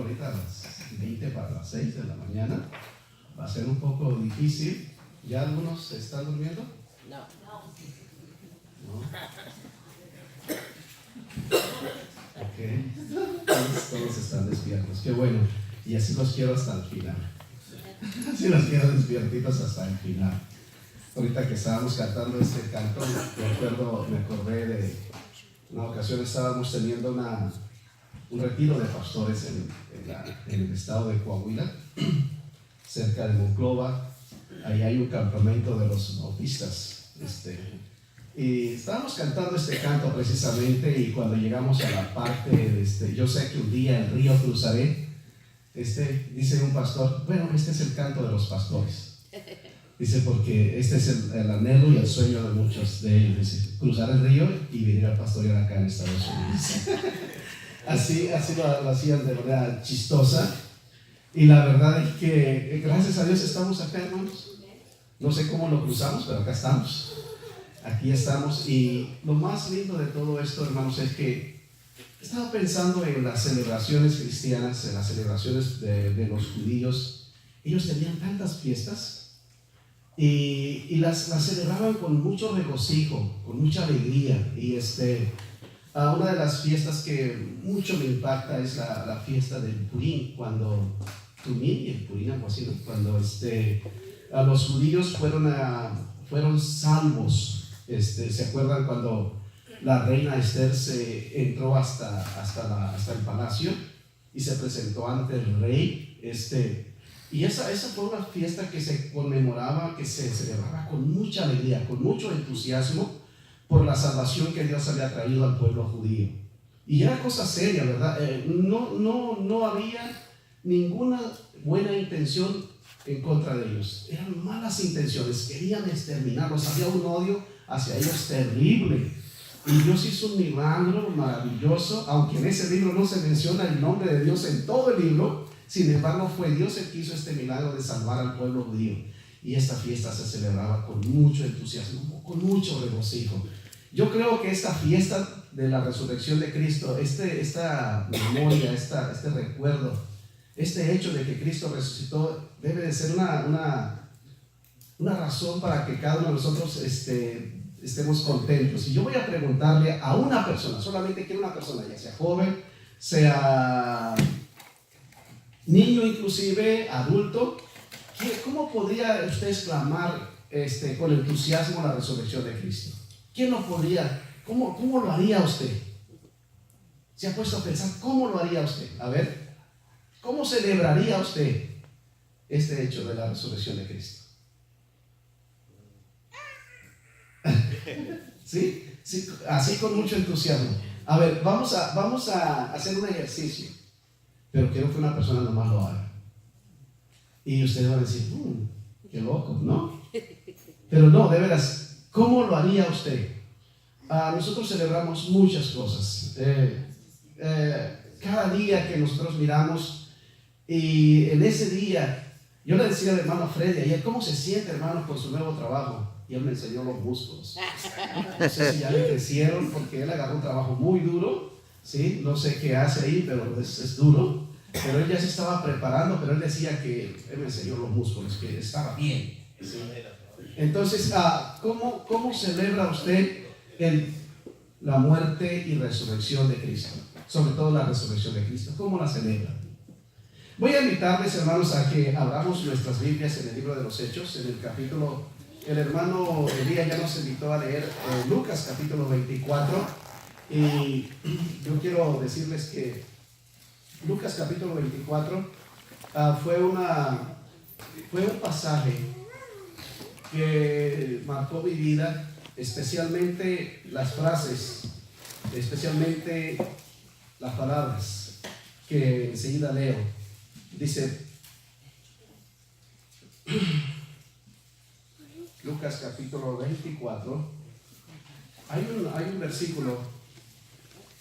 ponerlo ahorita a las 20 para las 6 de la mañana. Va a ser un poco difícil. ¿Ya algunos están durmiendo? No. ¿No? Ok. Todos están despiertos. Qué bueno. Y así los quiero hasta el final. Así los quiero despiertitos hasta el final. Ahorita que estábamos cantando este canto, me acordé de una ocasión. Estábamos teniendo un retiro de pastores en el estado de Coahuila, cerca de Monclova. Ahí hay un campamento de los bautistas. Y estábamos cantando este canto precisamente, y cuando llegamos a la parte yo sé que un día el río cruzaré, dice un pastor, bueno, este es el canto de los pastores. Dice, porque este es el anhelo y el sueño de muchos de ellos. Dice, cruzar el río y venir a pastorear acá en Estados Unidos. Así lo hacían de manera chistosa. Y la verdad es que gracias a Dios estamos acá, hermanos. No sé cómo lo cruzamos, pero acá estamos. Aquí estamos. Y lo más lindo de todo esto, hermanos, es que estaba pensando en las celebraciones cristianas, en las celebraciones de los judíos. Ellos tenían tantas fiestas. Y las celebraban con mucho regocijo, con mucha alegría. Y una de las fiestas que mucho me impacta es la fiesta del Purim, cuando el Purim, algo así, ¿no? Cuando los judíos fueron salvos. ¿Se acuerdan cuando la reina Esther se entró hasta el palacio y se presentó ante el rey? Y esa fue una fiesta que se conmemoraba, que se celebraba con mucha alegría, con mucho entusiasmo, por la salvación que Dios había traído al pueblo judío. Y era cosa seria, ¿verdad? No había ninguna buena intención en contra de ellos. Eran malas intenciones, querían exterminarlos, había un odio hacia ellos terrible. Y Dios hizo un milagro maravilloso, aunque en ese libro no se menciona el nombre de Dios en todo el libro. Sin embargo, fue Dios el que hizo este milagro de salvar al pueblo judío. Y esta fiesta se celebraba con mucho entusiasmo, con mucho regocijo. Yo creo que esta fiesta de la resurrección de Cristo, esta memoria, este recuerdo, este hecho de que Cristo resucitó, debe de ser una razón para que cada uno de nosotros estemos contentos. Y yo voy a preguntarle a una persona, solamente quiero una persona, ya sea joven, sea niño, inclusive adulto, ¿cómo podría usted exclamar con entusiasmo la resurrección de Cristo? ¿Quién lo podría? ¿Cómo lo haría usted? ¿Se ha puesto a pensar cómo lo haría usted? A ver, ¿cómo celebraría usted este hecho de la resurrección de Cristo? ¿Sí? Sí, así con mucho entusiasmo. A ver, vamos a hacer un ejercicio, pero quiero que una persona nomás lo haga. Y ustedes van a decir, qué loco, ¿no? Pero no, de veras, ¿cómo lo haría usted? Nosotros celebramos muchas cosas. Cada día que nosotros miramos, y en ese día, yo le decía al hermano Freddy ayer, ¿cómo se siente, hermano, con su nuevo trabajo? Y él me enseñó los músculos. No sé si ya le crecieron, porque él agarró un trabajo muy duro, ¿sí? No sé qué hace ahí, pero es duro. Pero él ya se estaba preparando, pero él decía que él me enseñó los músculos, que estaba bien, ¿sí? Entonces, ¿cómo celebra usted la muerte y resurrección de Cristo? Sobre todo la resurrección de Cristo. ¿Cómo la celebra? Voy a invitarles, hermanos, a que abramos nuestras Biblias en el libro de los Hechos, en el capítulo. El hermano Elías ya nos invitó a leer Lucas capítulo 24. Y yo quiero decirles que Lucas capítulo 24 fue un pasaje que marcó mi vida, especialmente las frases, especialmente las palabras que enseguida leo. Dice Lucas capítulo 24, hay un versículo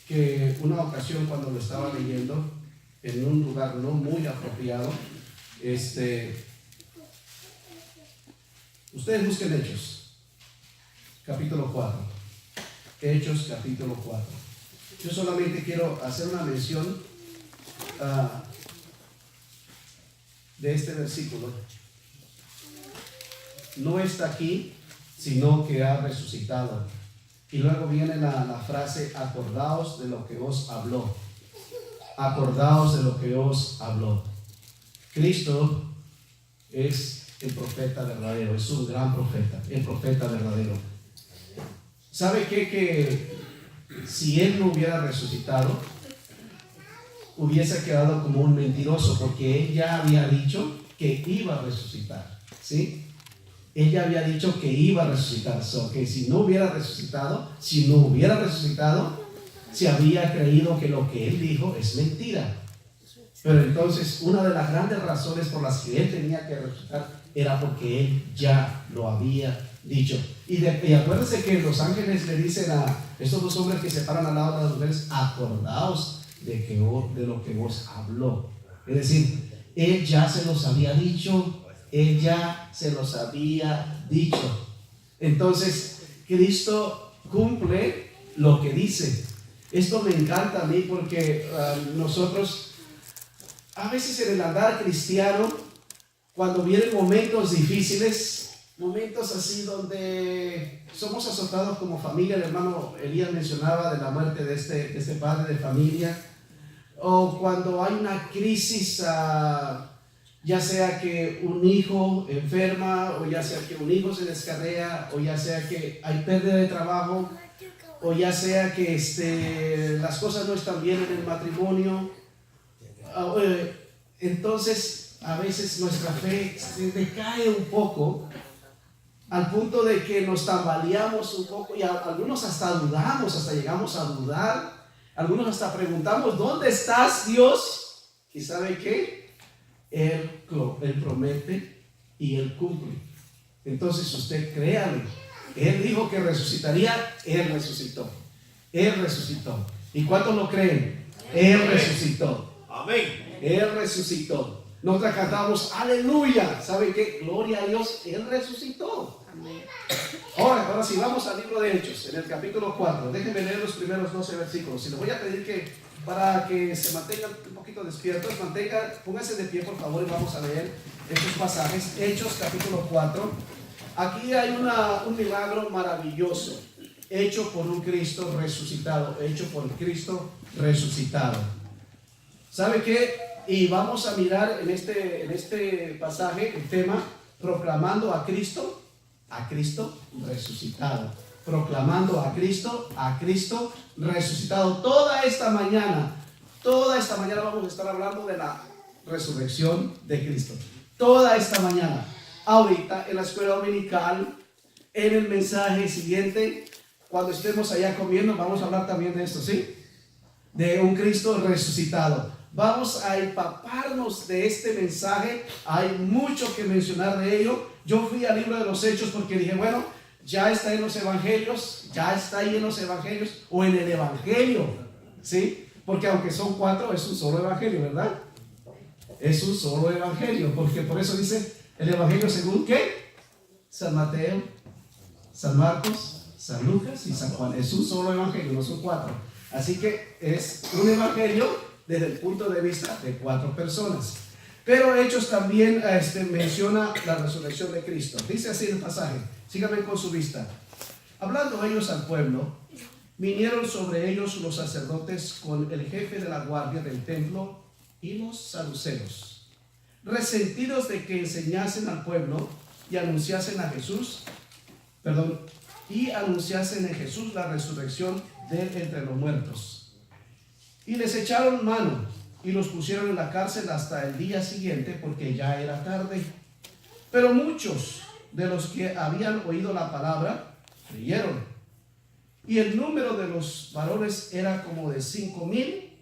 que una ocasión cuando lo estaba leyendo en un lugar no muy apropiado, ustedes busquen Hechos capítulo 4, Hechos capítulo 4. Yo solamente quiero hacer una mención de este versículo no está aquí, sino que ha resucitado. Y luego viene la frase, acordaos de lo que os habló. Acordaos de lo que os habló. Cristo es el profeta verdadero, es un gran profeta, el profeta verdadero. ¿Sabe qué? Que si él no hubiera resucitado, hubiese quedado como un mentiroso, porque él ya había dicho que iba a resucitar, ¿sí? Él ya había dicho que iba a resucitar, que si no hubiera resucitado, se había creído que lo que él dijo es mentira. Pero entonces una de las grandes razones por las que él tenía que resucitar era porque él ya lo había dicho. Y acuérdense que los ángeles le dicen a estos dos hombres que se paran al lado de las mujeres, acordaos de lo que vos habló. Es decir, él ya se los había dicho, Entonces, Cristo cumple lo que dice. Esto me encanta a mí porque nosotros, a veces en el andar cristiano, cuando vienen momentos difíciles, momentos así donde somos azotados como familia, el hermano Elías mencionaba de la muerte de este padre de familia, o cuando hay una crisis, ya sea que un hijo enferma, o ya sea que un hijo se descarrea, o ya sea que hay pérdida de trabajo, o ya sea que las cosas no están bien en el matrimonio. Entonces a veces nuestra fe se decae un poco, al punto de que nos tambaleamos un poco, y algunos hasta dudamos, hasta llegamos a dudar. Algunos hasta preguntamos, ¿dónde estás, Dios? ¿Y sabe qué? Él promete y Él cumple. Entonces usted créale, Él dijo que resucitaría, Él resucitó. ¿Y cuántos lo creen? Él resucitó. Amén. Él resucitó. Nosotros cantamos aleluya. ¿Sabe qué? Gloria a Dios, Él resucitó. Amén. Ahora sí, vamos al libro de Hechos, en el capítulo 4. Déjenme leer los primeros 12 versículos. Y les voy a pedir que, para que se mantengan un poquito despiertos, pónganse de pie, por favor, y vamos a leer estos pasajes. Hechos, capítulo 4. Aquí hay un milagro maravilloso, hecho por un Cristo resucitado, ¿Sabe qué? Y vamos a mirar en este pasaje el tema, proclamando a Cristo resucitado. Proclamando a Cristo resucitado. Toda esta mañana vamos a estar hablando de la resurrección de Cristo. Toda esta mañana. Ahorita en la escuela dominical, en el mensaje siguiente, cuando estemos allá comiendo, vamos a hablar también de esto, ¿sí? De un Cristo resucitado. Vamos a empaparnos de este mensaje. Hay mucho que mencionar de ello. Yo fui al libro de los Hechos porque dije, bueno, ya está en los evangelios, o en el evangelio, ¿sí? Porque aunque son 4, es un solo evangelio, ¿verdad? Es un solo evangelio, porque por eso dice el evangelio según ¿qué? San Mateo, San Marcos, San Lucas y San Juan. Es un solo evangelio, no son 4. Así que es un evangelio desde el punto de vista de 4 personas. Pero Hechos también menciona la resurrección de Cristo. Dice así el pasaje, síganme con su vista. Hablando ellos al pueblo, vinieron sobre ellos los sacerdotes con el jefe de la guardia del templo y los saduceos, resentidos de que enseñasen al pueblo y anunciasen en Jesús la resurrección de entre los muertos. Y les echaron mano y los pusieron en la cárcel hasta el día siguiente, porque ya era tarde. Pero muchos de los que habían oído la palabra creyeron, y el número de los varones era como de 5,000.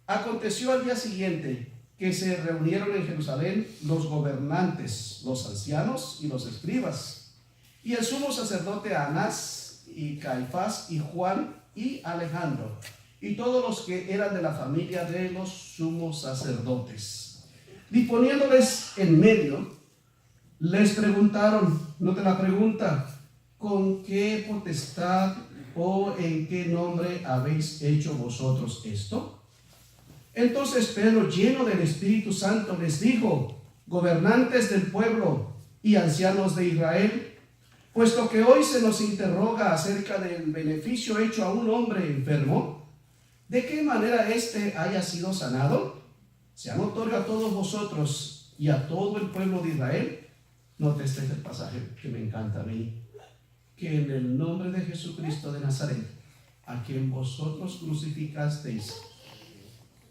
Aconteció al día siguiente que se reunieron en Jerusalén los gobernantes, los ancianos y los escribas, y el sumo sacerdote Anás y Caifás y Juan y Alejandro, y todos los que eran de la familia de los sumos sacerdotes. Disponiéndoles en medio, les preguntaron, note la pregunta, ¿con qué potestad o en qué nombre habéis hecho vosotros esto? Entonces Pedro, lleno del Espíritu Santo, les dijo: gobernantes del pueblo y ancianos de Israel, puesto que hoy se nos interroga acerca del beneficio hecho a un hombre enfermo, ¿de qué manera éste haya sido sanado? Se otorga a todos vosotros y a todo el pueblo de Israel. Note este es el pasaje que me encanta a mí: que en el nombre de Jesucristo de Nazaret, a quien vosotros crucificasteis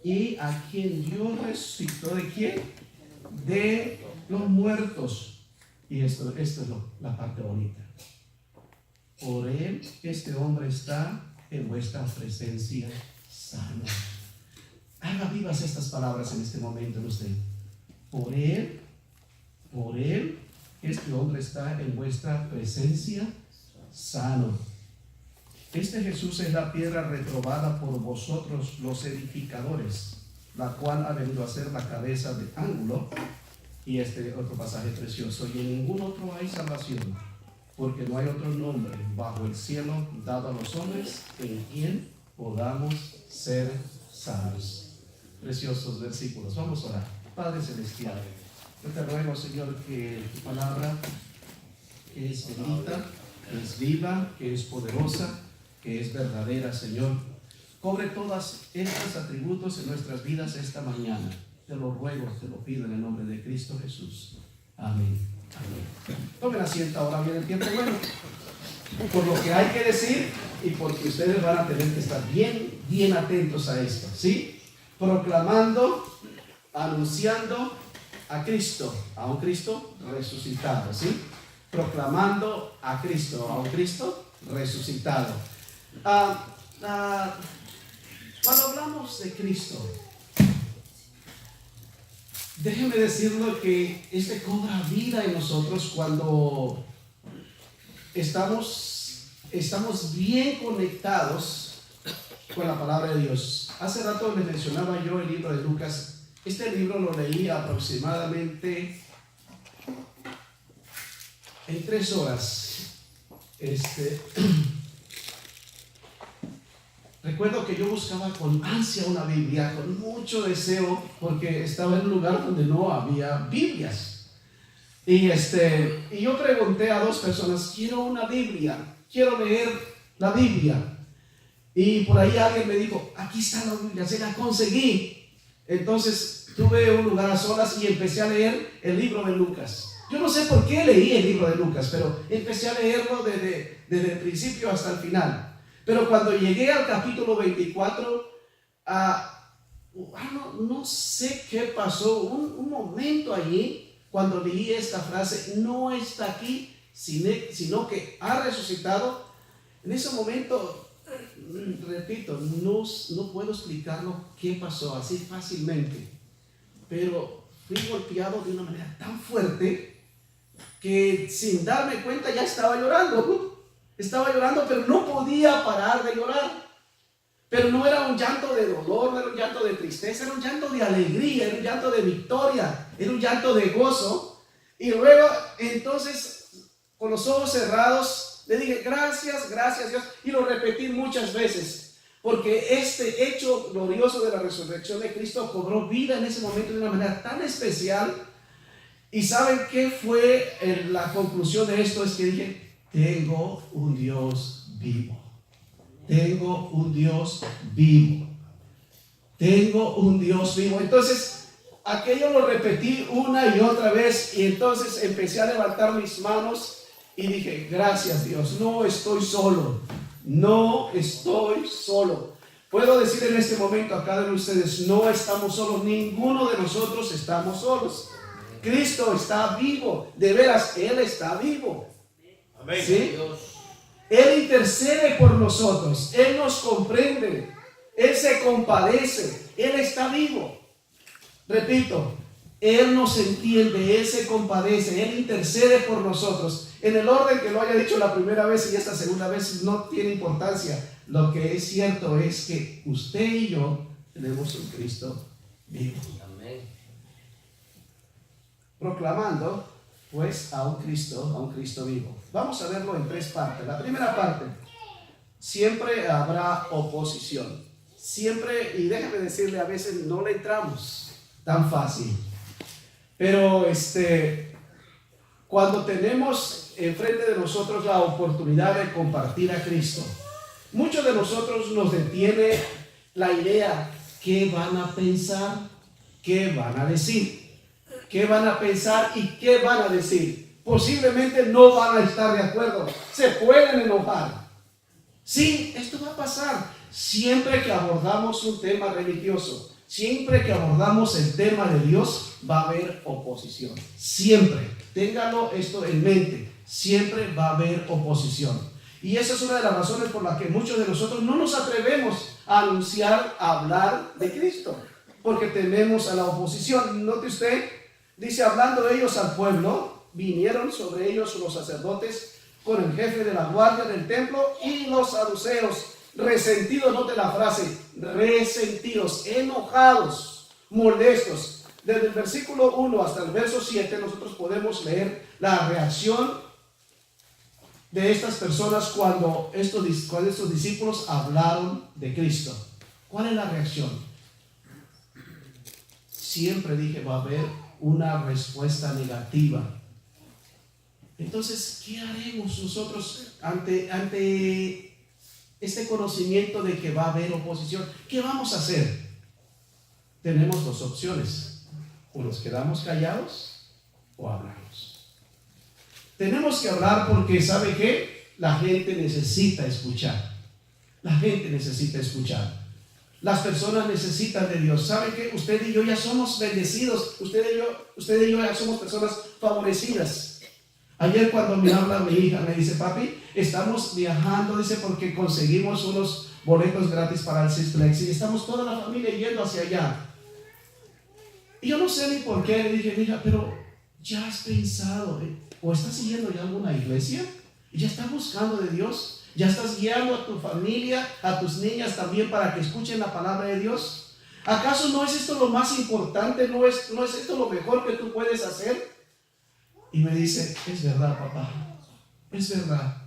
y a quien Dios resucitó, ¿de quién? De los muertos. Y esto es la parte bonita. Por él este hombre está en vuestra presencia sano. Haga vivas estas palabras en este momento en usted. Por él este hombre está en vuestra presencia sano. Este Jesús es la piedra reprobada por vosotros los edificadores, la cual ha venido a ser la cabeza de ángulo. Y este otro pasaje precioso: y en ningún otro hay salvación, porque no hay otro nombre bajo el cielo dado a los hombres en quien podamos ser salvos. Preciosos versículos. Vamos a orar. Padre Celestial, yo te ruego, Señor, que tu palabra, que es bendita, que es viva, que es poderosa, que es verdadera, Señor, cobre todos estos atributos en nuestras vidas esta mañana. Te lo ruego, te lo pido en el nombre de Cristo Jesús. Amén. Amén. Tomen asiento, ahora viene el tiempo bueno, por lo que hay que decir y porque ustedes van a tener que estar bien atentos a esto, ¿sí? Proclamando, anunciando a Cristo, a un Cristo resucitado, ¿sí? Proclamando a un Cristo resucitado. Cuando hablamos de Cristo, déjeme decirlo que cobra vida en nosotros cuando estamos bien conectados con la palabra de Dios. Hace rato les mencionaba yo el libro de Lucas. Este libro lo leí aproximadamente en 3 horas. Recuerdo que yo buscaba con ansia una Biblia, con mucho deseo, porque estaba en un lugar donde no había Biblias. Y yo pregunté a 2 personas: quiero una Biblia, quiero leer la Biblia. Y por ahí alguien me dijo: aquí está la Biblia, se la conseguí. Entonces tuve un lugar a solas y empecé a leer el libro de Lucas. Yo no sé por qué leí el libro de Lucas, pero empecé a leerlo desde el principio hasta el final. Pero cuando llegué al capítulo 24, no sé qué pasó, un momento allí, cuando leí esta frase: no está aquí, sino que ha resucitado. En ese momento, repito, no puedo explicarlo qué pasó así fácilmente, pero fui golpeado de una manera tan fuerte que sin darme cuenta ya estaba llorando. Estaba llorando, pero no podía parar de llorar. Pero no era un llanto de dolor, no era un llanto de tristeza, era un llanto de alegría, era un llanto de victoria, era un llanto de gozo. Y luego, entonces, con los ojos cerrados, le dije: gracias Dios. Y lo repetí muchas veces, porque este hecho glorioso de la resurrección de Cristo cobró vida en ese momento de una manera tan especial. ¿Y saben qué fue la conclusión de esto? Es que dije: tengo un Dios vivo. Tengo un Dios vivo. Tengo un Dios vivo. Entonces, aquello lo repetí una y otra vez. Y entonces empecé a levantar mis manos y dije: gracias Dios, no estoy solo. No estoy solo. Puedo decir en este momento a cada uno de ustedes: no estamos solos. Ninguno de nosotros estamos solos. Cristo está vivo. De veras, Él está vivo. Amén. ¿Sí? Él intercede por nosotros. Él nos comprende. Él se compadece. Él está vivo. Repito, Él nos entiende. Él se compadece. Él intercede por nosotros. En el orden que lo haya dicho la primera vez y esta segunda vez no tiene importancia. Lo que es cierto es que usted y yo tenemos un Cristo vivo. Amén. Proclamando pues a un Cristo vivo. Vamos a verlo en 3 partes. La primera parte: siempre habrá oposición. siempre, y déjame decirle, a veces no le entramos tan fácil. Pero cuando tenemos enfrente de nosotros la oportunidad de compartir a Cristo, muchos de nosotros nos detiene la idea: ¿qué van a pensar? ¿Qué van a decir? ¿Qué van a pensar y qué van a decir? Posiblemente no van a estar de acuerdo, se pueden enojar. Sí, esto va a pasar. Siempre que abordamos un tema religioso, siempre que abordamos el tema de Dios, va a haber oposición. Siempre, téngalo esto en mente, siempre va a haber oposición. Y esa es una de las razones por las que muchos de nosotros no nos atrevemos a anunciar, a hablar de Cristo, porque tememos a la oposición. Note usted, dice, hablando ellos al pueblo, vinieron sobre ellos los sacerdotes con el jefe de la guardia del templo y los saduceos, resentidos, note la frase, resentidos, enojados, molestos. Desde el versículo 1 hasta el verso 7 nosotros podemos leer la reacción de estas personas cuando estos discípulos hablaron de Cristo. ¿Cuál es la reacción? Siempre dije, va a haber una respuesta negativa. Entonces, ¿qué haremos nosotros ante este conocimiento de que va a haber oposición? ¿Qué vamos a hacer? Tenemos dos opciones: o nos quedamos callados o hablamos. Tenemos que hablar porque, ¿sabe qué? La gente necesita escuchar. La gente necesita escuchar. Las personas necesitan de Dios. ¿Sabe qué? Usted y yo ya somos bendecidos. Usted y yo ya somos personas favorecidas. Ayer cuando me habla mi hija, me dice: papi, estamos viajando, dice, porque conseguimos unos boletos gratis para el Six Flags y estamos toda la familia yendo hacia allá. Y yo no sé ni por qué. Le dije: mija, pero ya has pensado, o estás siguiendo ya alguna iglesia, y ya estás buscando de Dios, ya estás guiando a tu familia, a tus niñas también para que escuchen la palabra de Dios. ¿Acaso no es esto lo más importante? ¿No es esto lo mejor que tú puedes hacer? Y me dice: es verdad, papá, es verdad.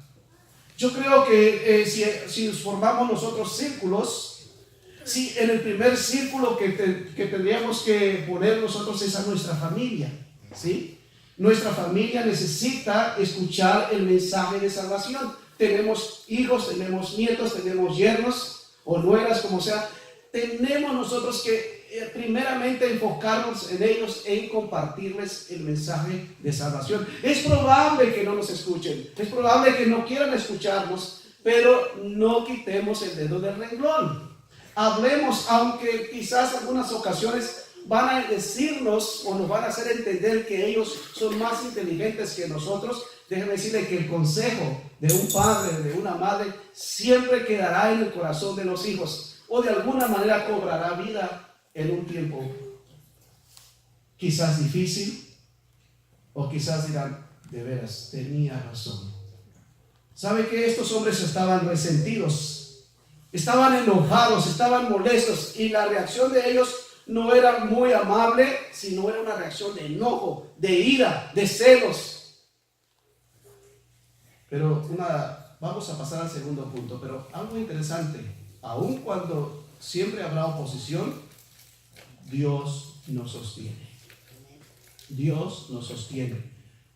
Yo creo que si formamos nosotros círculos, si en el primer círculo que tendríamos que poner nosotros es a nuestra familia, ¿sí? Nuestra familia necesita escuchar el mensaje de salvación. Tenemos hijos, tenemos nietos, tenemos yernos o nueras, como sea. Tenemos nosotros que primeramente enfocarnos en ellos, en compartirles el mensaje de salvación. Es probable que no nos escuchen, es probable que no quieran escucharnos, pero no quitemos el dedo del renglón. Hablemos, aunque quizás algunas ocasiones van a decirnos o nos van a hacer entender que ellos son más inteligentes que nosotros. Déjeme decirle que el consejo de un padre, de una madre, siempre quedará en el corazón de los hijos, o de alguna manera cobrará vida en un tiempo quizás difícil, o quizás dirán: de veras, tenía razón. ¿Sabe que estos hombres estaban resentidos? Estaban enojados, estaban molestos, y la reacción de ellos no era muy amable, sino era una reacción de enojo, de ira, de celos. Pero vamos a pasar al segundo punto, pero algo interesante: aun cuando siempre habrá oposición, Dios nos sostiene. Dios nos sostiene.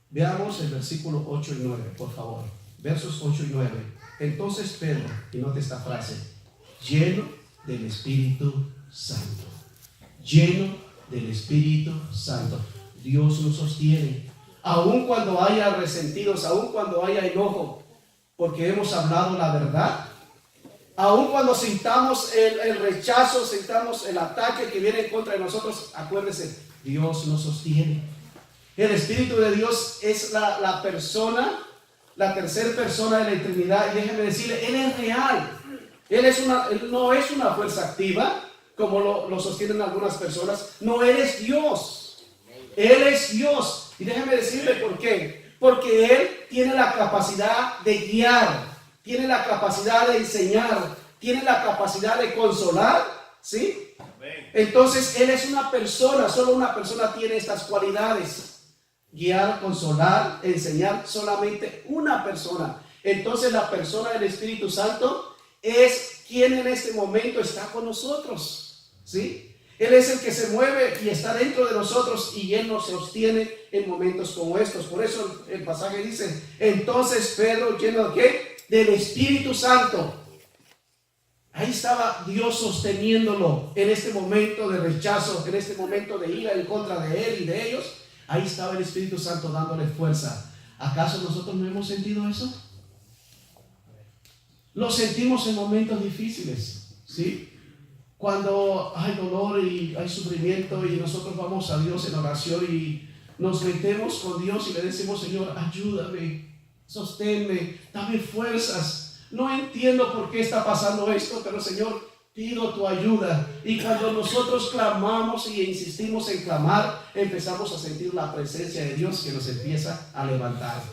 Veamos el versículo 8 y 9, por favor. Versos 8 y 9. Entonces Pedro, y note esta frase, lleno del Espíritu Santo. Lleno del Espíritu Santo. Dios nos sostiene. Aun cuando haya resentidos, aun cuando haya enojo, porque hemos hablado la verdad, aun cuando sintamos el rechazo, sintamos el ataque que viene en contra de nosotros, acuérdese, Dios nos sostiene. El Espíritu de Dios es la persona, la tercera persona de la Trinidad, y déjeme decirle, Él es real. Él no es una fuerza activa, como lo sostienen algunas personas. No, Él es Dios. Él es Dios. Y déjeme decirle por qué. Porque Él tiene la capacidad de guiar, tiene la capacidad de enseñar, tiene la capacidad de consolar, ¿sí? Entonces Él es una persona, solo una persona tiene estas cualidades: guiar, consolar, enseñar. Solamente una persona. Entonces la persona del Espíritu Santo es quien en este momento está con nosotros, ¿sí? Él es el que se mueve y está dentro de nosotros y Él nos sostiene en momentos como estos. Por eso el pasaje dice, entonces Pedro, lleno de ¿qué? Del Espíritu Santo. Ahí estaba Dios sosteniéndolo en este momento de rechazo, en este momento de ira en contra de Él y de ellos. Ahí estaba el Espíritu Santo dándole fuerza. ¿Acaso nosotros no hemos sentido eso? Lo sentimos en momentos difíciles, ¿sí? Cuando hay dolor y hay sufrimiento y nosotros vamos a Dios en oración y nos metemos con Dios y le decimos, Señor, ayúdame, sosténme, dame fuerzas. No entiendo por qué está pasando esto, pero Señor, pido tu ayuda. Y cuando nosotros clamamos y insistimos en clamar, empezamos a sentir la presencia de Dios que nos empieza a levantar.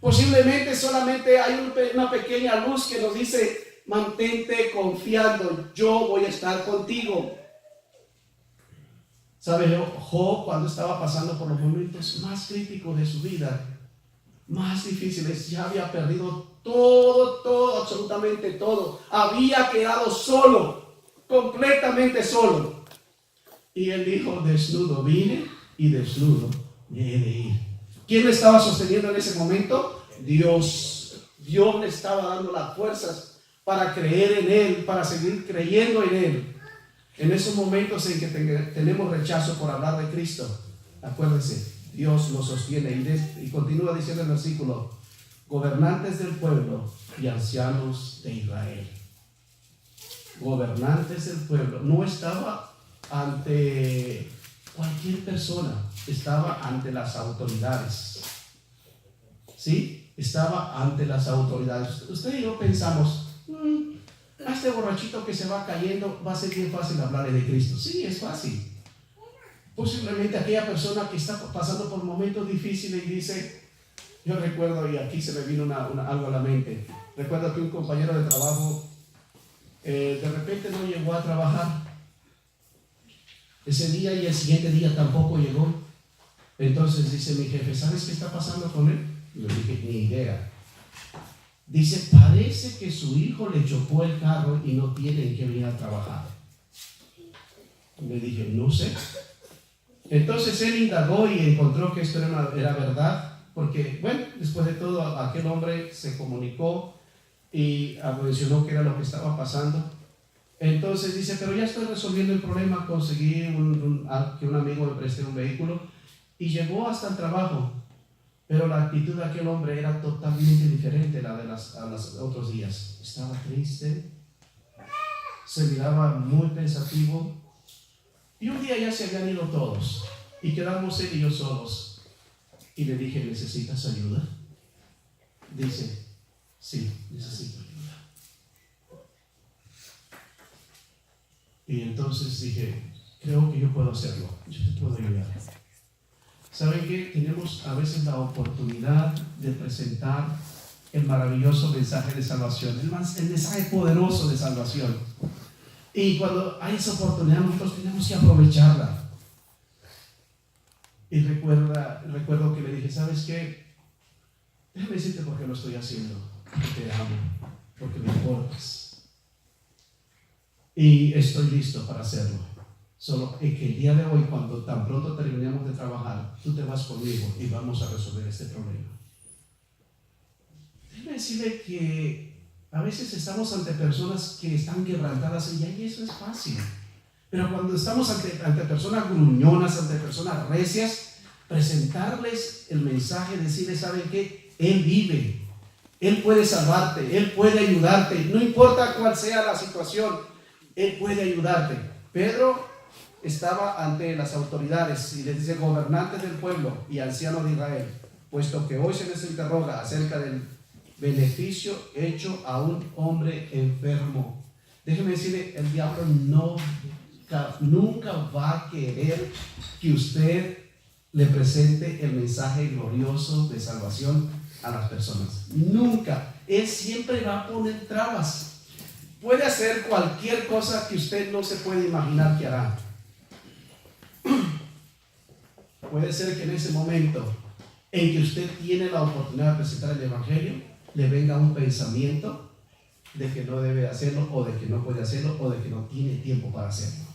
Posiblemente solamente hay una pequeña luz que nos dice, mantente confiando, yo voy a estar contigo. ¿Sabe? Job, cuando estaba pasando por los momentos más críticos de su vida, más difíciles, ya había perdido todo, absolutamente todo. Había quedado solo, completamente solo. Y él dijo, desnudo vine y desnudo me he de ir. ¿Quién le estaba sosteniendo en ese momento? Dios. Dios le estaba dando las fuerzas para creer en Él, para seguir creyendo en Él. En esos momentos en que tenemos rechazo por hablar de Cristo, acuérdense, Dios lo sostiene. Y continúa diciendo el versículo, gobernantes del pueblo y ancianos de Israel. Gobernantes del pueblo. No estaba ante cualquier persona, estaba ante las autoridades. ¿Sí? Estaba ante las autoridades. Usted y yo pensamos, a este borrachito que se va cayendo va a ser bien fácil hablarle de Cristo. Sí, es fácil. Posiblemente aquella persona que está pasando por momentos difíciles y dice, yo recuerdo, y aquí se me vino algo a la mente, recuerdo que un compañero de trabajo de repente no llegó a trabajar ese día y el siguiente día tampoco llegó. Entonces dice mi jefe, ¿sabes qué está pasando con él? Y le dije, ni idea. Dice, parece que su hijo le chocó el carro y no tiene que venir a trabajar. Le dije, no sé. Entonces él indagó y encontró que esto era verdad, porque, bueno, después de todo, aquel hombre se comunicó y mencionó que era lo que estaba pasando. Entonces dice, pero ya estoy resolviendo el problema, conseguí que un amigo me preste un vehículo y llegó hasta el trabajo. Pero la actitud de aquel hombre era totalmente diferente a la de los otros días. Estaba triste, se miraba muy pensativo. Y un día ya se habían ido todos y quedamos él y yo solos. Y le dije, ¿necesitas ayuda? Dice, sí, necesito ayuda. Y entonces dije, creo que yo puedo hacerlo, yo te puedo ayudar. ¿Saben qué? Tenemos a veces la oportunidad de presentar el maravilloso mensaje de salvación, el mensaje poderoso de salvación. Y cuando hay esa oportunidad, nosotros tenemos que aprovecharla. Y recuerdo que le dije, ¿sabes qué? Déjame decirte por qué lo estoy haciendo. Porque te amo, porque me importas. Y estoy listo para hacerlo. Solo que el día de hoy, cuando tan pronto terminemos de trabajar, tú te vas conmigo y vamos a resolver este problema. Déjame decirle que a veces estamos ante personas que están quebrantadas y eso es fácil. Pero cuando estamos ante personas gruñonas, ante personas recias, presentarles el mensaje, decirles, ¿saben qué? Él vive, Él puede salvarte, Él puede ayudarte, no importa cuál sea la situación, Él puede ayudarte. Pedro estaba ante las autoridades y les dice, gobernantes del pueblo y ancianos de Israel, puesto que hoy se les interroga acerca del beneficio hecho a un hombre enfermo. Déjeme decirle, el diablo nunca va a querer que usted le presente el mensaje glorioso de salvación a las personas. Nunca. Él siempre va a poner trabas. Puede hacer cualquier cosa que usted no se puede imaginar que hará. Puede ser que en ese momento en que usted tiene la oportunidad de presentar el evangelio, le venga un pensamiento de que no debe hacerlo, o de que no puede hacerlo, o de que no tiene tiempo para hacerlo.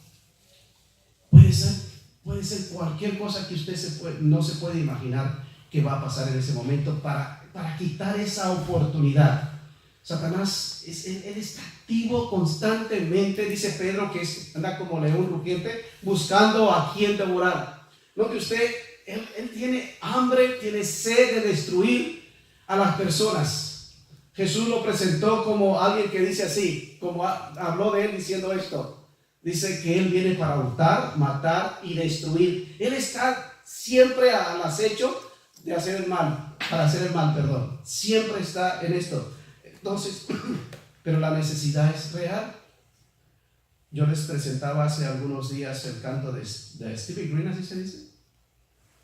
Puede ser cualquier cosa que usted no se puede imaginar que va a pasar en ese momento para quitar esa oportunidad. Satanás, él está activo constantemente, dice Pedro, que anda como león rugiente buscando a quien devorar. Note usted, él tiene hambre, tiene sed de destruir a las personas. Jesús lo presentó como alguien que dice así, como habló de él diciendo esto. Dice que él viene para hurtar, matar y destruir. Él está siempre al acecho de hacer el mal, para hacer el mal, perdón. Siempre está en esto. Entonces, pero la necesidad es real. Yo les presentaba hace algunos días el canto de Stevie Green, así se dice.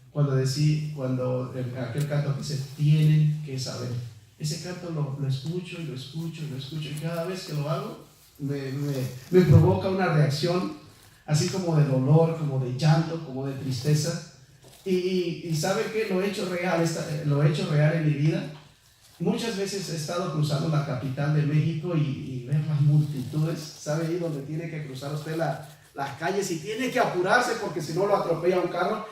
Cuando aquel canto que dice, tienen que saber. Ese canto lo escucho y lo escucho y lo escucho, y cada vez que lo hago me provoca una reacción así como de dolor, como de llanto, como de tristeza. Y ¿sabe qué? Lo he hecho real en mi vida. Muchas veces he estado cruzando la capital de México y ver las multitudes. ¿Sabe ahí donde tiene que cruzar usted las calles y tiene que apurarse porque si no lo atropella un carro?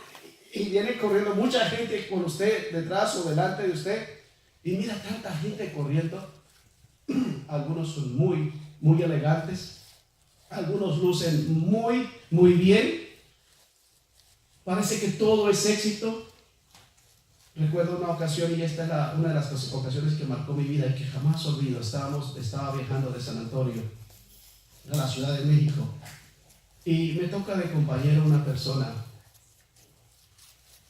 Y viene corriendo mucha gente con usted detrás o delante de usted. Y mira tanta gente corriendo. Algunos son muy, muy elegantes. Algunos lucen muy, muy bien. Parece que todo es éxito. Recuerdo una ocasión, y esta es una de las ocasiones que marcó mi vida y que jamás olvido. Estaba viajando de San Antonio a la Ciudad de México y me toca de compañero una persona.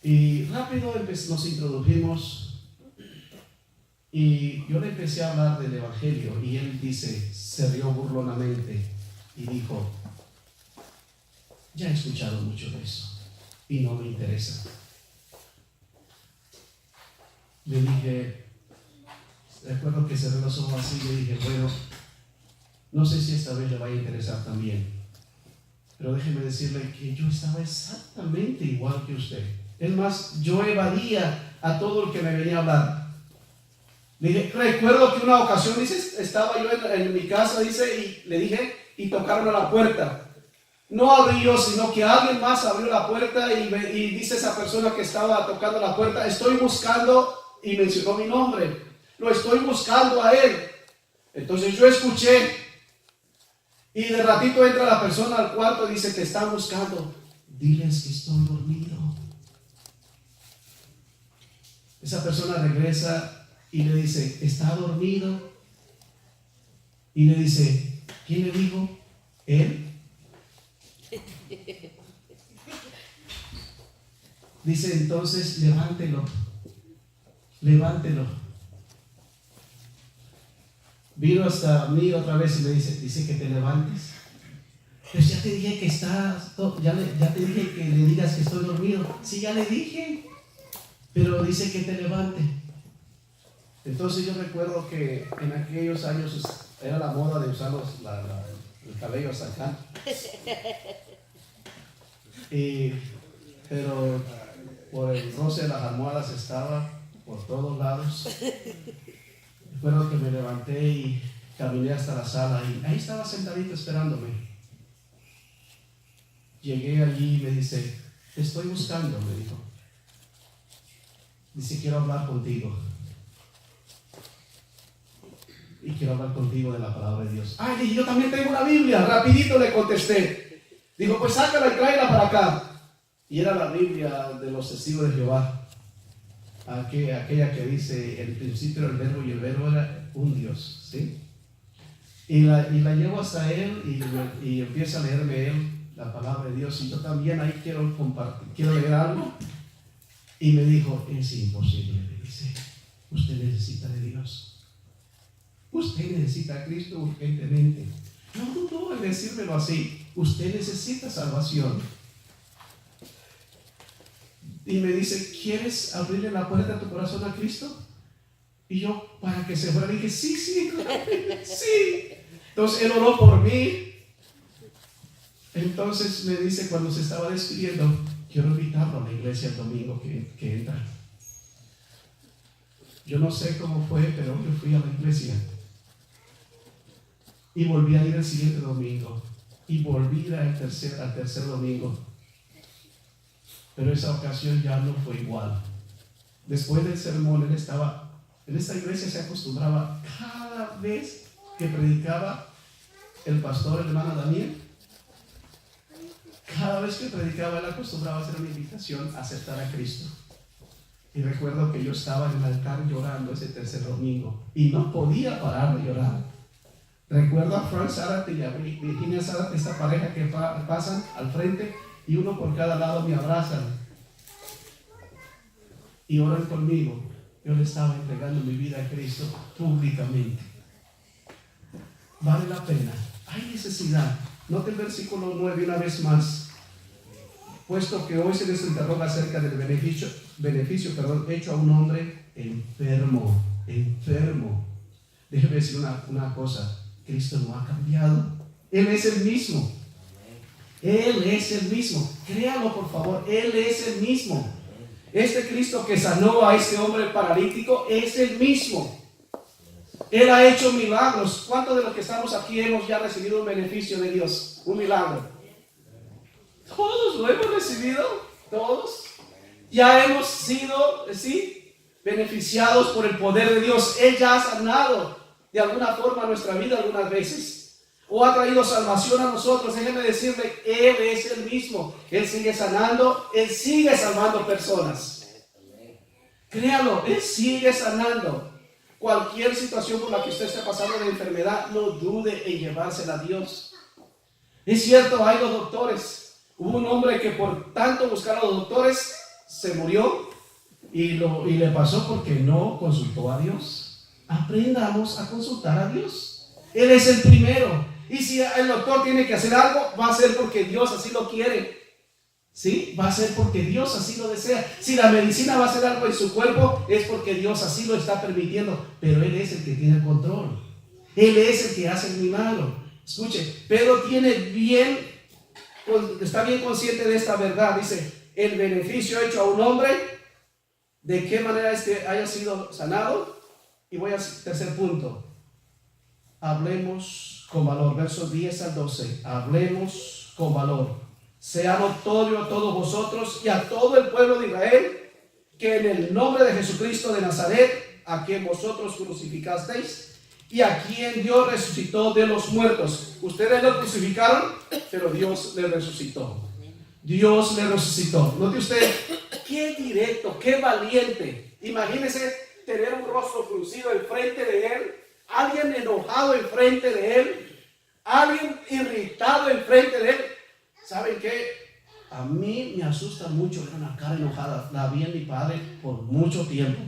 Y rápido nos introdujimos y yo le empecé a hablar del Evangelio y él se rió burlonamente y dijo, ya he escuchado mucho de eso y no me interesa. Le dije, recuerdo que cerré los ojos así y le dije, bueno, no sé si esta vez le va a interesar también, pero déjeme decirle que yo estaba exactamente igual que usted. Es más, yo evadía a todo el que me venía a hablar. Le dije, recuerdo que una ocasión, dice, estaba yo en mi casa, dice, y le dije, y tocaron a la puerta. No abrí yo, sino que alguien más abrió la puerta y dice esa persona que estaba tocando la puerta, estoy buscando, y mencionó mi nombre, lo estoy buscando a él. Entonces yo escuché, y de ratito entra la persona al cuarto y dice, te están buscando, diles que estoy dormido. Esa persona regresa y le dice, ¿está dormido? Y le dice, ¿quién le dijo? ¿Él? Dice, entonces levántelo. Vino hasta mí otra vez y me dice que te levantes. Pues ya te dije que ya te dije que le digas que estoy dormido. Sí, ya le dije, pero dice que te levante. Entonces yo recuerdo que en aquellos años era la moda de usar el cabello hasta acá. Pero por el roce de las almohadas estaba por todos lados. Recuerdo que me levanté y caminé hasta la sala y ahí estaba sentadito esperándome. Llegué allí y me dice, te estoy buscando, me dijo. Dice, quiero hablar contigo. Y quiero hablar contigo de la palabra de Dios. Ay, dije, yo también tengo una Biblia. Rapidito le contesté. Dijo, pues sácala y tráela para acá. Y era la Biblia de los testigos de Jehová. Aquella que dice, el principio era el verbo y el verbo era un Dios, ¿sí? Y la llevo hasta él y empieza a leerme él la palabra de Dios. Y yo también ahí quiero leer algo. Y me dijo, es imposible, me dice, usted necesita de Dios. Usted necesita a Cristo urgentemente. No dudó en decírmelo así. Usted necesita salvación. Y me dice, ¿quieres abrirle la puerta de tu corazón a Cristo? Y yo, para que se fuera, dije, sí, sí. Entonces él oró por mí. Entonces me dice, cuando se estaba despidiendo, quiero invitarlo a la iglesia el domingo que entra. Yo no sé cómo fue, pero yo fui a la iglesia. Y volví a ir el siguiente domingo. Y volví al tercer domingo. Pero esa ocasión ya no fue igual. Después del sermón, él estaba, en esta iglesia se acostumbraba, cada vez que predicaba el pastor, el hermano Daniel, cada vez que predicaba, él acostumbraba a hacer una invitación a aceptar a Cristo. Y recuerdo que yo estaba en el altar llorando ese tercer domingo y no podía parar de llorar. Recuerdo a Frank Zárate y a Virginia Zárate, esta pareja que pasan al frente y uno por cada lado me abrazan y oran conmigo. Yo le estaba entregando mi vida a Cristo públicamente. Vale la pena. Hay necesidad. Note el versículo 9 una vez más. Puesto que hoy se les interroga acerca del beneficio hecho a un hombre enfermo. Déjeme decir una cosa. Cristo no ha cambiado. Él es el mismo. Él es el mismo. Créalo, por favor. Él es el mismo. Este Cristo que sanó a este hombre paralítico es el mismo. Él ha hecho milagros. ¿Cuántos de los que estamos aquí hemos ya recibido un beneficio de Dios? Un milagro. Todos lo hemos recibido. Todos. Ya hemos sido, ¿sí?, beneficiados por el poder de Dios. Él ya ha sanado de alguna forma nuestra vida algunas veces. O ha traído salvación a nosotros. Déjenme decirle, Él es el mismo. Él sigue sanando. Él sigue salvando personas. Créalo, Él sigue sanando. Cualquier situación por la que usted esté pasando de enfermedad, no dude en llevársela a Dios. Es cierto, hay los doctores. Hubo un hombre que por tanto buscar a los doctores se murió y le pasó porque no consultó a Dios. Aprendamos a consultar a Dios. Él es el primero. Y si el doctor tiene que hacer algo, va a ser porque Dios así lo quiere. ¿Sí? Va a ser porque Dios así lo desea. Si la medicina va a hacer algo en su cuerpo, es porque Dios así lo está permitiendo. Pero Él es el que tiene el control. Él es el que hace el milagro. Escuche, Pedro está bien consciente de esta verdad. Dice, el beneficio hecho a un hombre, de qué manera haya sido sanado. Y voy al tercer punto. Hablemos con valor. Versos 10 al 12. Hablemos con valor. Sea notorio a todos vosotros y a todo el pueblo de Israel que en el nombre de Jesucristo de Nazaret, a quien vosotros crucificasteis y a quien Dios resucitó de los muertos. Ustedes lo crucificaron, pero Dios le resucitó. Dios le resucitó. Note usted, qué directo, qué valiente. Imagínese tener un rostro fruncido enfrente de Él, alguien enojado enfrente de Él, alguien irritado enfrente de Él. ¿Saben qué? A mí me asusta mucho ver una cara enojada. La vi en mi padre por mucho tiempo.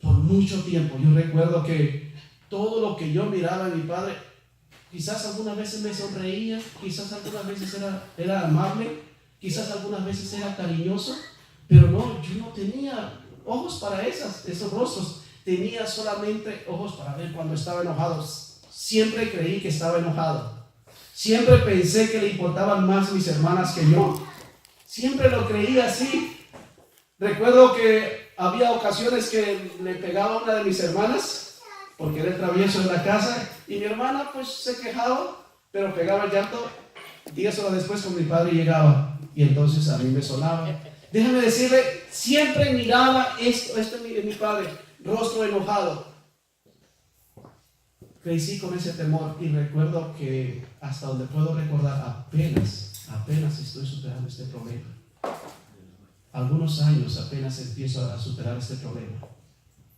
Por mucho tiempo. Yo recuerdo que todo lo que yo miraba en mi padre, quizás algunas veces me sonreía, quizás algunas veces era amable, quizás algunas veces era cariñoso, pero no, yo no tenía ojos para esos rostros. Tenía solamente ojos para ver cuando estaba enojado. Siempre creí que estaba enojado. Siempre pensé que le importaban más mis hermanas que yo. Siempre lo creía así. Recuerdo que había ocasiones que le pegaba a una de mis hermanas porque era el travieso de la casa y mi hermana pues se quejaba, pero pegaba el llanto. Días horas después con mi padre llegaba y entonces a mí me sonaba. Déjame decirle, siempre miraba esto en mi padre, rostro enojado. Crecí con ese temor y recuerdo que hasta donde puedo recordar apenas estoy superando este problema. Algunos años apenas empiezo a superar este problema.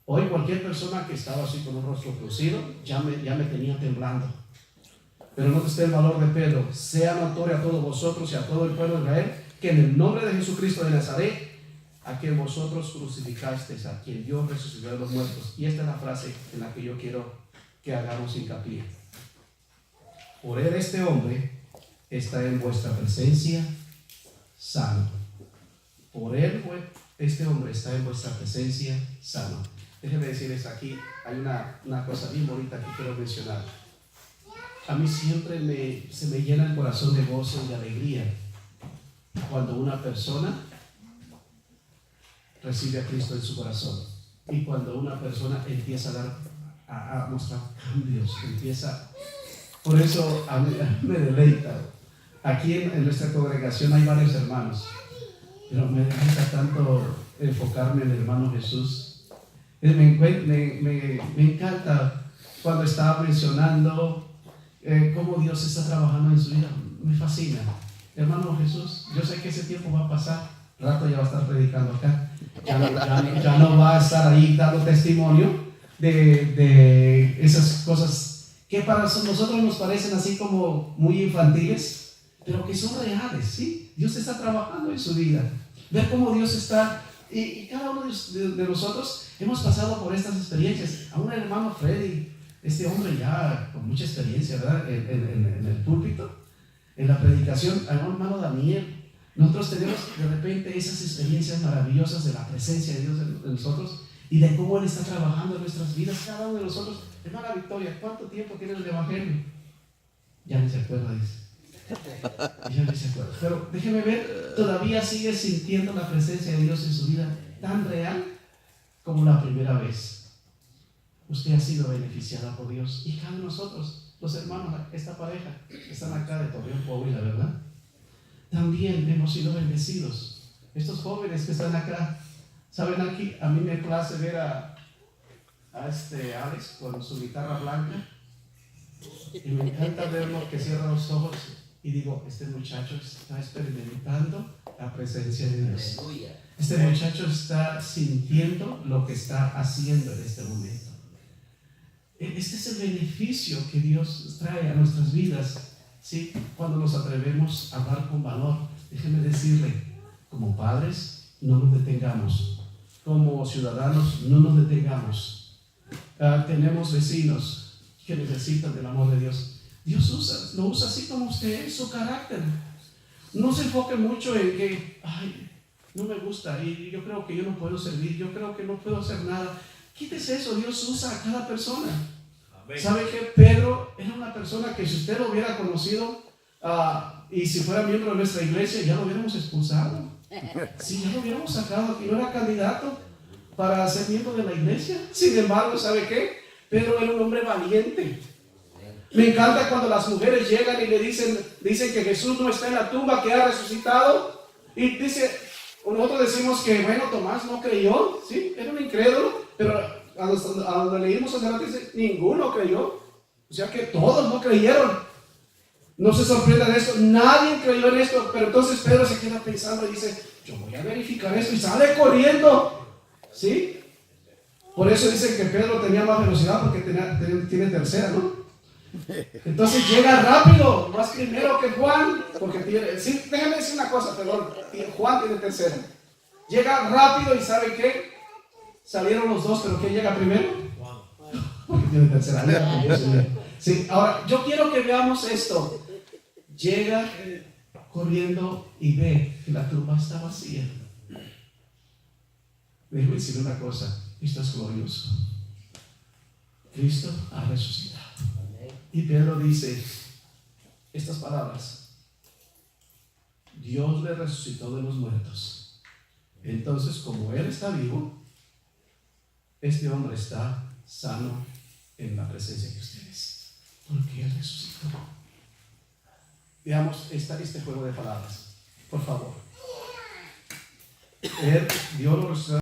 Hoy cualquier persona que estaba así con un rostro fruncido ya me tenía temblando. Pero note usted el valor de Pedro. Sea notorio a todos vosotros y a todo el pueblo de Israel que en el nombre de Jesucristo de Nazaret, a quien vosotros crucificasteis, a quien Dios resucitó de los muertos. Y esta es la frase en la que yo quiero que hagamos hincapié. Por él este hombre está en vuestra presencia sano. Por él este hombre está en vuestra presencia sano. Déjenme decirles aquí, hay una cosa bien bonita que quiero mencionar. A mí siempre se me llena el corazón de gozo y de alegría cuando una persona recibe a Cristo en su corazón y cuando una persona empieza a mostrar cambios, empieza. Por eso a mí me deleita. Aquí en nuestra congregación hay varios hermanos, pero me deleita tanto enfocarme en el hermano Jesús. Me encanta cuando estaba mencionando cómo Dios está trabajando en su vida. Me fascina. Hermano Jesús, yo sé que ese tiempo va a pasar. Rato ya va a estar predicando acá. Ya no va a estar ahí dando testimonio de esas cosas que para nosotros nos parecen así como muy infantiles, pero que son reales, ¿sí? Dios está trabajando en su vida. Ver cómo Dios está, y cada uno de nosotros hemos pasado por estas experiencias. A un hermano Freddy, este hombre ya con mucha experiencia, ¿verdad? En el púlpito, en la predicación. A un hermano Daniel. Nosotros tenemos de repente esas experiencias maravillosas de la presencia de Dios en nosotros y de cómo Él está trabajando en nuestras vidas, cada uno de nosotros. Hermana Victoria, ¿cuánto tiempo tiene el Evangelio? Ya ni se acuerda, dice. Ya ni se acuerda. Pero déjeme ver, todavía sigue sintiendo la presencia de Dios en su vida tan real como la primera vez. Usted ha sido beneficiada por Dios y cada uno de nosotros, los hermanos, esta pareja, están acá de Torreón, Coahuila, ¿verdad? También hemos sido bendecidos. Estos jóvenes que están acá, saben, aquí a mí me place ver a este Alex con su guitarra blanca y me encanta verlo que cierra los ojos y digo, este muchacho está experimentando la presencia de Dios. Este muchacho está sintiendo lo que está haciendo en este momento. Este es el beneficio que Dios trae a nuestras vidas. Sí, cuando nos atrevemos a hablar con valor. Déjeme decirle, como padres, no nos detengamos. Como ciudadanos, no nos detengamos. Tenemos vecinos que necesitan del amor de Dios. Dios lo usa así como usted es, su carácter. No se enfoque mucho en que, ay, no me gusta y yo creo que yo no puedo servir, yo creo que no puedo hacer nada. Quítese eso, Dios usa a cada persona. ¿Sabe qué? Pedro era una persona que si usted lo hubiera conocido y si fuera miembro de nuestra iglesia, ya lo hubiéramos expulsado. Sí, ya lo hubiéramos sacado, que no era candidato para ser miembro de la iglesia. Sin embargo, ¿sabe qué? Pedro era un hombre valiente. Me encanta cuando las mujeres llegan y le dicen que Jesús no está en la tumba, que ha resucitado. Y dice, nosotros decimos que, bueno, Tomás no creyó, ¿sí? Era un incrédulo, pero a donde leímos hace rato dice, ninguno creyó. O sea que todos no creyeron. No se sorprendan de esto, nadie creyó en esto. Pero entonces Pedro se queda pensando y dice, yo voy a verificar esto, y sale corriendo, ¿sí? Por eso dicen que Pedro tenía más velocidad, porque tiene tercera, ¿no? Entonces llega rápido, más primero que Juan, porque tiene, sí, déjame decir una cosa, perdón, Juan tiene tercera. Llega rápido y ¿sabe qué? Salieron los dos, pero ¿quién llega primero? Porque tiene tercera. Sí, ahora yo quiero que veamos esto. Llega corriendo y ve que la tumba está vacía. Déjame decir una cosa, esto es glorioso. Cristo ha resucitado. Y Pedro dice estas palabras: Dios le resucitó de los muertos. Entonces, como Él está vivo, este hombre está sano en la presencia de ustedes, porque Él resucitó. Veamos este juego de palabras, por favor. Dios lo resucitó.